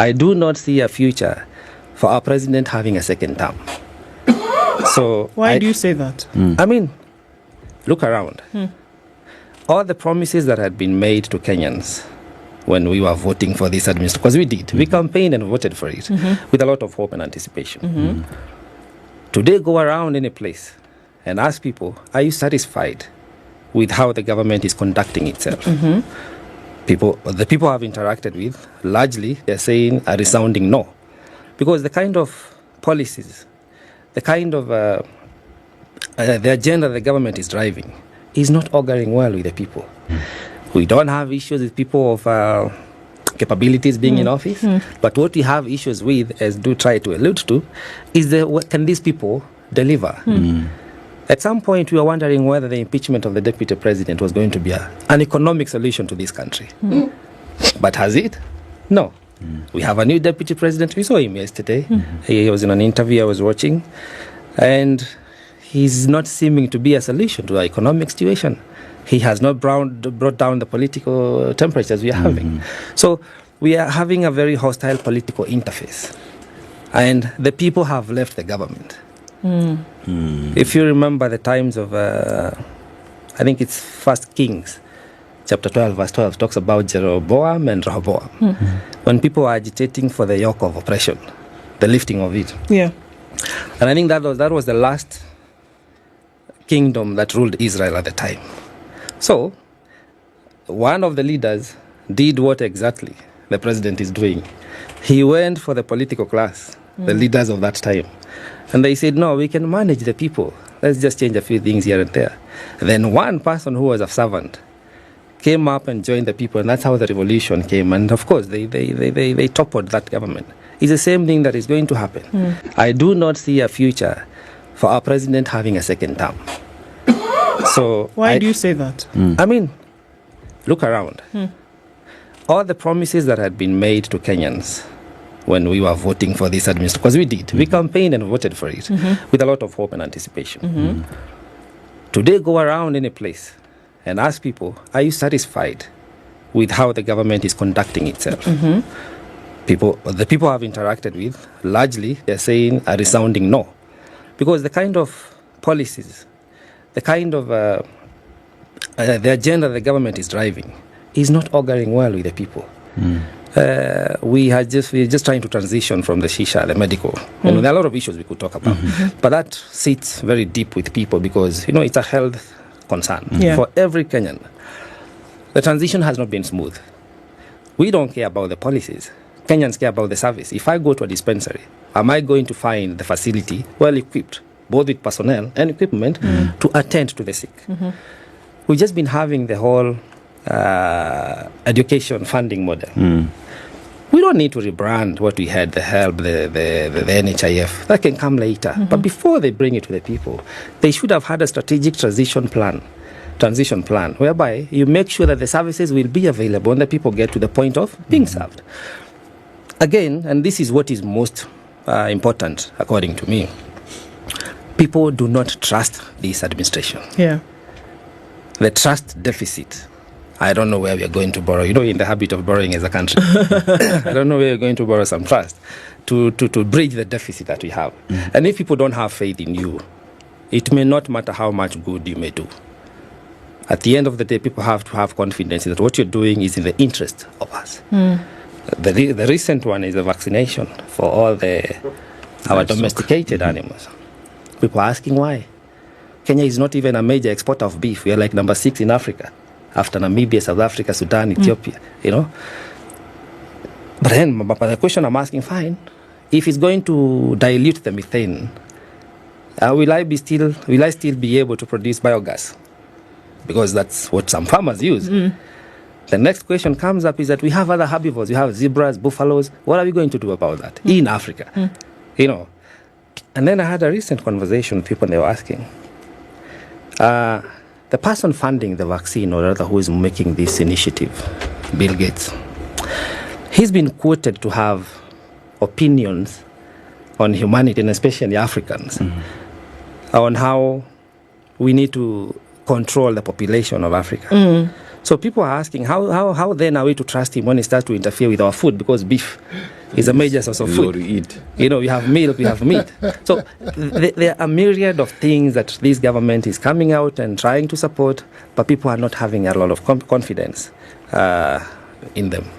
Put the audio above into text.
I do not see a future for our president having a second term. So why do you say that? I mean, look around. All the promises that had been made to Kenyans when we were voting for this administration, because we did, we campaigned and voted for it with a lot of hope and anticipation. Today, go around any place and ask people, are you satisfied with how the government is conducting itself? The people I've interacted with, largely, they're saying a resounding no. Because the kind of policies, the kind of the agenda the government is driving is not auguring well with the people. We don't have issues with people of capabilities being in office, but what we have issues with, as do try to allude to, is can these people deliver? At some point, we were wondering whether the impeachment of the deputy president was going to be an economic solution to this country. But has it? No. We have a new deputy president. We saw him yesterday. He was in an interview I was watching, and he's not seeming to be a solution to our economic situation. He has not brought down the political temperatures we are having. So we are having a very hostile political interface, and the people have left the government. If you remember the times of, I think it's 1 Kings, chapter 12, verse 12, talks about Jeroboam and Rehoboam. When people are agitating for the yoke of oppression, the lifting of it. Yeah. And I think that was the last kingdom that ruled Israel at the time. So, one of the leaders did what exactly the president is doing. He went for the political class, the leaders of that time. And they said, no, we can manage the people. Let's just change a few things here and there. Then one person who was a servant came up and joined the people, and that's how the revolution came. And of course, they toppled that government. It's the same thing that is going to happen. I do not see a future for our president having a second term. So why do you say that? I mean, look around. All the promises that had been made to Kenyans when we were voting for this administration, because we did, we campaigned and voted for it with a lot of hope and anticipation. Today, go around any place and ask people, are you satisfied with how the government is conducting itself? The people I've interacted with, largely, they're saying a resounding no. Because the kind of policies, the kind of the agenda the government is driving is not auguring well with the people. We're just trying to transition from the shisha, the medical. There are a lot of issues we could talk about. But that sits very deep with people because, it's a health concern for every Kenyan. The transition has not been smooth. We don't care about the policies. Kenyans care about the service. If I go to a dispensary, am I going to find the facility well equipped, both with personnel and equipment, to attend to the sick? We've just been having the whole education funding model. We don't need to rebrand what we had, the HELB, the NHIF. That can come later. But before they bring it to the people, they should have had a strategic transition plan, whereby you make sure that the services will be available and the people get to the point of being served. Again, and this is what is most important, according to me, people do not trust this administration. The trust deficit. I don't know where we are going to borrow. In the habit of borrowing as a country. I don't know where we're going to borrow some trust to bridge the deficit that we have. And if people don't have faith in you, it may not matter how much good you may do. At the end of the day, people have to have confidence that what you're doing is in the interest of us. The recent one is the vaccination for all our domesticated animals. People are asking why. Kenya is not even a major exporter of beef. We are like number 6 in Africa, after Namibia, South Africa, Sudan, Ethiopia, But then the question I'm asking, fine, if it's going to dilute the methane, will I still be able to produce biogas? Because that's what some farmers use. The next question comes up is that we have other herbivores. We have zebras, buffaloes. What are we going to do about that in Africa? And then I had a recent conversation with people and they were asking, the person funding the vaccine, or rather who is making this initiative, Bill Gates, he's been quoted to have opinions on humanity, and especially Africans, on how we need to control the population of Africa. So people are asking, how then are we to trust him when he starts to interfere with our food? Because beef is a major source of food. You know, we have milk, we have meat. So there are a myriad of things that this government is coming out and trying to support, but people are not having a lot of confidence in them.